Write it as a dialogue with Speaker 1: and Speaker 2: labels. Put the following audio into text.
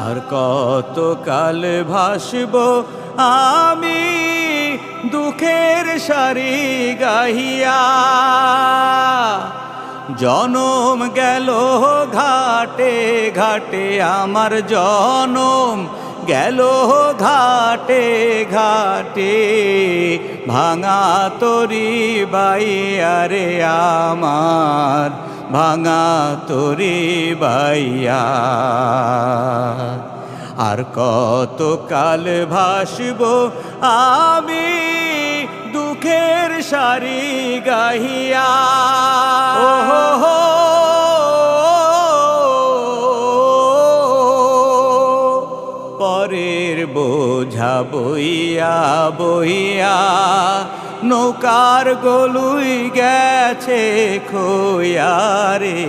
Speaker 1: আর কত কাল ভাসব আমি দুঃখের সারি গাহিয়া, জনম গেল ঘাটে ঘাটে আমার জনম গেল ঘাটে ঘাটে, ভাঙা তরি বাইয়া রে আমার ভাঙা তরি বাইয়া। আর কত কাল ভাসব আমি দুঃখের সারি গাহিয়া, পরের বোঝা বইয়া বইয়া নৌকার গলুই গেছে খোয়া রে।